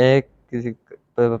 1